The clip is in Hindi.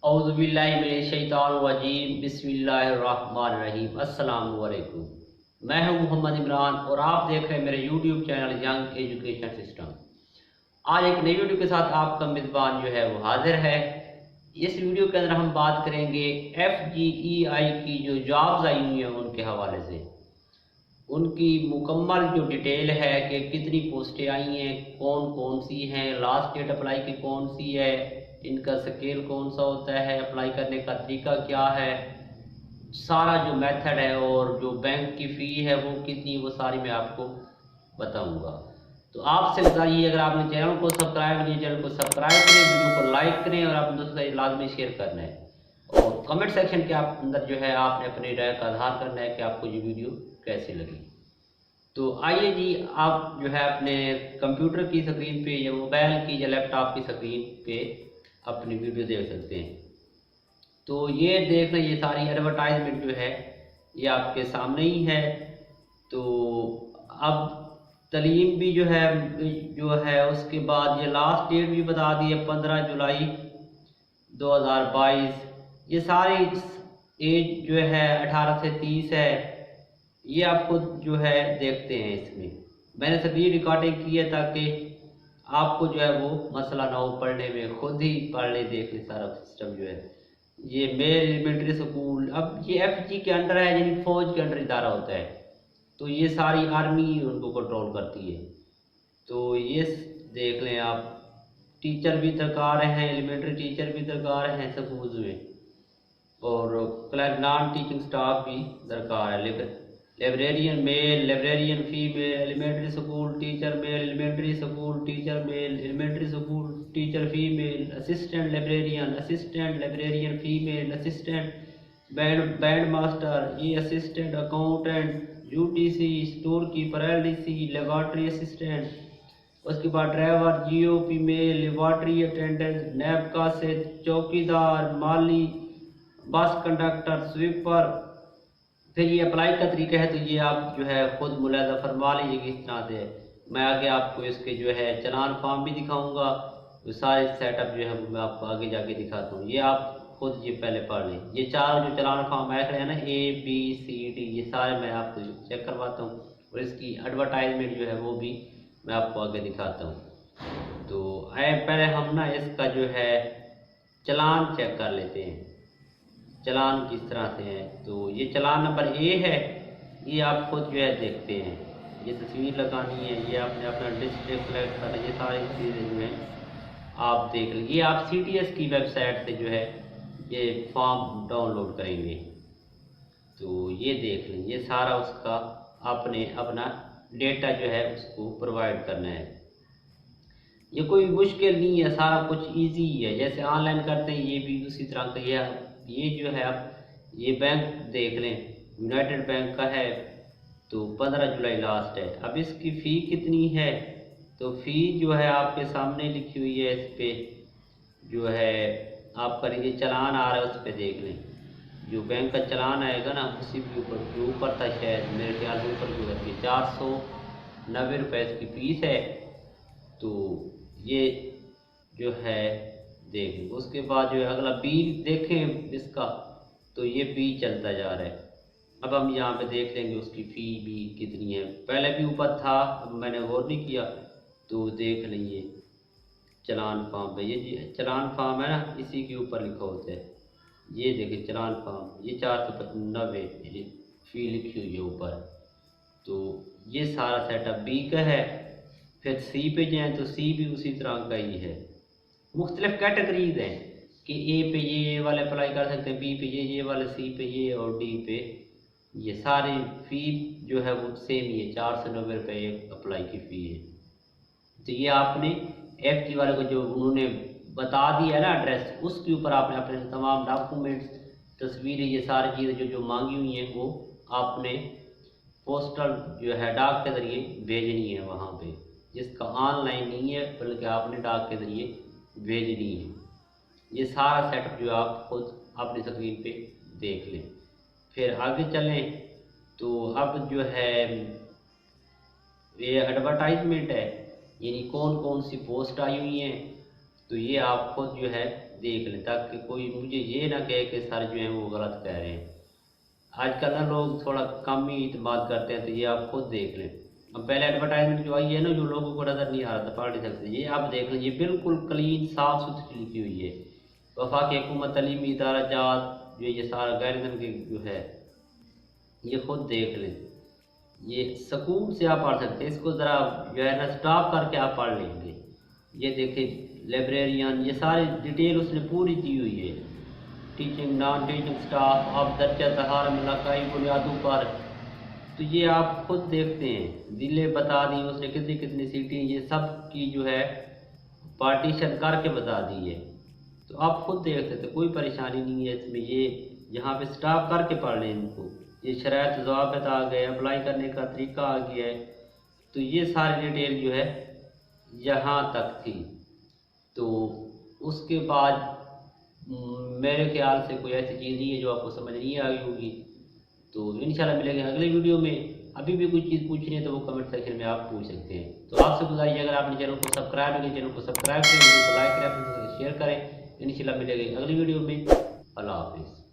औज़ुबिल्लाहिमिनश्शैतानिर्रजीम बिस्मिल्लाहिर्रहमानिर्रहीम। अस्सलाम वालेकुम। मैं हूं मोहम्मद इमरान और आप देख रहे हैं मेरे YouTube channel young education system. आज एक नई वीडियो के साथ आपका मेज़बान जो है वो हाजिर है। इस वीडियो के अंदर हम बात करेंगे FGEI की जो जॉब्स आई हुई हैं उनके हवाले से, उनकी मुकम्मल जो डिटेल है कि कितनी पोस्टें आई हैं, कौन कौन सी हैं, लास्ट डेट अप्लाई की कौन सी है, इनका स्केल कौन सा होता है, अप्लाई करने का तरीका क्या है, सारा जो मेथड है और जो बैंक की फ़ी है वो कितनी, वो सारी मैं आपको बताऊंगा। तो आपसे गुजारिश है, अगर आपने चैनल को सब्सक्राइब नहीं, चैनल को सब्सक्राइब करें, वीडियो को लाइक करें और अपने दोस्तों से लाजमी शेयर करना है। और कमेंट सेक्शन के अंदर जो है आपने अपनी राय का इजहार करना है कि आपको ये वीडियो कैसी लगी। तो आइए जी, आप जो है अपने कंप्यूटर की स्क्रीन पे या मोबाइल की या लैपटॉप की स्क्रीन पे अपनी वीडियो देख सकते हैं। तो ये देख लें, ये सारी एडवर्टाइजमेंट जो है ये आपके सामने ही है। तो अब तलीम भी जो है उसके बाद ये लास्ट डेट भी बता दी है 15 जुलाई 2022। ये सारी एज जो है 18 से 30 है, ये आप खुद जो है देखते हैं। इसमें मैंने स्क्रीन रिकॉर्डिंग की है ताकि आपको जो है वो मसला ना हो पढ़ने में, खुद ही पढ़ ले देख ले सारा सिस्टम जो है। ये मेल एलिमेंट्री स्कूल, अब ये FG के अंडर है, यानी फौज के अंडर इदारा होता है, तो ये सारी आर्मी उनको कंट्रोल करती है। तो ये देख लें आप, टीचर भी दरकार हैं, एलिमेंट्री टीचर भी दरकार हैं स्कूल में, और नॉन टीचिंग स्टाफ भी दरकार है। Librarian male, librarian female, elementary school teacher male, elementary school teacher male, elementary school teacher female, assistant librarian female, assistant band master, ये assistant accountant, UTC store keeper, LDC laboratory assistant, उसके बाद driver, GOP male, laboratory attendant, नैब से चौकीदार, माली, बस कंडक्टर, स्वीपर। फिर ये अप्लाई का तरीका है, तो ये आप जो है खुद मुलाजा फरमा लीजिए किस तरह से। मैं आगे आपको इसके जो है चलान फॉर्म भी दिखाऊंगा, तो सारे सेटअप जो है वो मैं आपको आगे जाके दिखाता हूँ। ये आप खुद ये पहले पढ़ लें। ये चार जो चलान फॉर्म आए खड़े हैं ना, ABCD, ये सारे मैं आपको चेक करवाता हूँ और इसकी एडवर्टाइजमेंट जो है वो भी मैं आपको आगे दिखाता हूँ। तो पहले हम ना इसका जो है चलान चेक कर लेते हैं, चलान किस तरह से है। तो ये चलान नंबर A है, ये आप खुद जो है देखते हैं। ये तस्वीर लगानी है, ये आपने अपना डिस्प्ले सेलेक्ट करना, ये सारी चीज़ें जो है आप देख लीजिए। ये आप CTS की वेबसाइट से जो है ये फॉर्म डाउनलोड करेंगे। तो ये देख लें, ये सारा उसका आपने अपना डेटा जो है उसको प्रोवाइड करना है। ये कोई मुश्किल नहीं है, सारा कुछ इजी है, जैसे ऑनलाइन करते हैं ये भी उसी तरह का। ये जो है आप ये बैंक देख लें, यूनाइटेड बैंक का है, तो 15 जुलाई लास्ट है। अब इसकी फ़ी कितनी है, तो फ़ी जो है आपके सामने लिखी हुई है। इस पर जो है आपका ये चलान आ रहा है, उस पर देख लें। जो बैंक का चलान आएगा ना उसी के ऊपर, जो ऊपर था शायद मेरे ख्याल में ऊपर जो है 490 रुपये इसकी फ़ीस है। तो ये जो है देखें, उसके बाद जो है अगला बिल देखें इसका, तो ये बिल चलता जा रहा है। अब हम यहाँ पे देख लेंगे उसकी फ़ी भी कितनी है। पहले भी ऊपर था, अब मैंने गौर नहीं किया, तो देख लेंगे चलान फॉर्म पे। ये चलान फॉर्म है ना, इसी के ऊपर लिखा होता है। ये देखिए चलान फॉर्म, ये 490 फ़ी लिखी हुई है ऊपर। तो ये सारा सेटअप B का है। फिर C पे जाएँ तो C भी उसी तरह का ही है। मुख्तलिफ कैटेगरीज हैं कि A पे ये वाले अप्लाई कर सकते हैं, B पे ये वाले, C पे ये और D पे ये। सारी फ़ी जो है वो सेम ही है, 490 रुपये अप्लाई की फ़ी है। तो ये आपने FG वाले को जो उन्होंने बता दिया ना एड्रेस, उसके ऊपर आपने अपने तमाम डॉक्यूमेंट्स, तस्वीरें, ये सारी चीज़ें जो मांगी हुई हैं वो आपने पोस्टल जो है डाक के ज़रिए भेजनी है वहाँ पे। जिसका ऑनलाइन नहीं है बल्कि आपने डाक के ज़रिए भेजनी है। ये सारा सेटअप जो आप खुद अपनी स्क्रीन पे देख लें। फिर आगे चलें, तो अब जो है ये एडवर्टाइजमेंट है, यानी कौन कौन सी पोस्ट आई हुई हैं, तो ये आप खुद जो है देख लें, ताकि कोई मुझे ये ना कहे कि सर जो है वो गलत कह रहे हैं। आजकल ना लोग थोड़ा कम ही इत्मीनान करते हैं, तो ये आप खुद देख लें। अब पहले एडवर्टाइजमेंट जो आई है ना, जो लोगों को नज़र नहीं आ रहा था, पढ़ नहीं सकते, ये आप देख लें, ये बिल्कुल क्लीन साफ़ सुथरी लिखी हुई है। वफाकी हुकूमत तलीमी इदारा जात जो ये सारा गाइडलाइन की जो है, ये खुद देख लें। ये सुकून से आप पढ़ सकते हैं, इसको ज़रा जो है ना स्टॉप करके आप पढ़ लेंगे। ये देखिए लाइब्रेरियन, ये सारी डिटेल उसने पूरी दी हुई है। टीचिंग नॉन टीचिंग स्टाफ अब दर्जा तहार मलाकाई बुनियादों पर, तो ये आप खुद देखते हैं। ज़िले बता दी उसने, कितनी कितनी सीटें, ये सब की जो है पार्टीशन करके बता दी है। तो आप खुद देख सकते, कोई परेशानी नहीं है इसमें। ये यहाँ पे स्टॉप करके पढ़ लें इनको। ये शराइत ज़वाबित आ गए, अप्लाई करने का तरीका आ गया है। तो ये सारी डिटेल जो है यहाँ तक थी। तो उसके बाद मेरे ख्याल से कोई ऐसी चीज़ नहीं है जो आपको समझ नहीं आई होगी। तो इंशाल्लाह मिलेंगे अगले वीडियो में। अभी भी कोई चीज़ पूछनी है तो वो कमेंट सेक्शन में आप पूछ सकते हैं। तो आपसे गुजारिश, अगर आपने चैनल को सब्सक्राइब नहीं किया, चैनल को सब्सक्राइब करें, वीडियो को लाइक करें, अपने साथ शेयर करें। इंशाल्लाह मिलेंगे अगली वीडियो में। अल्लाह हाफिज़।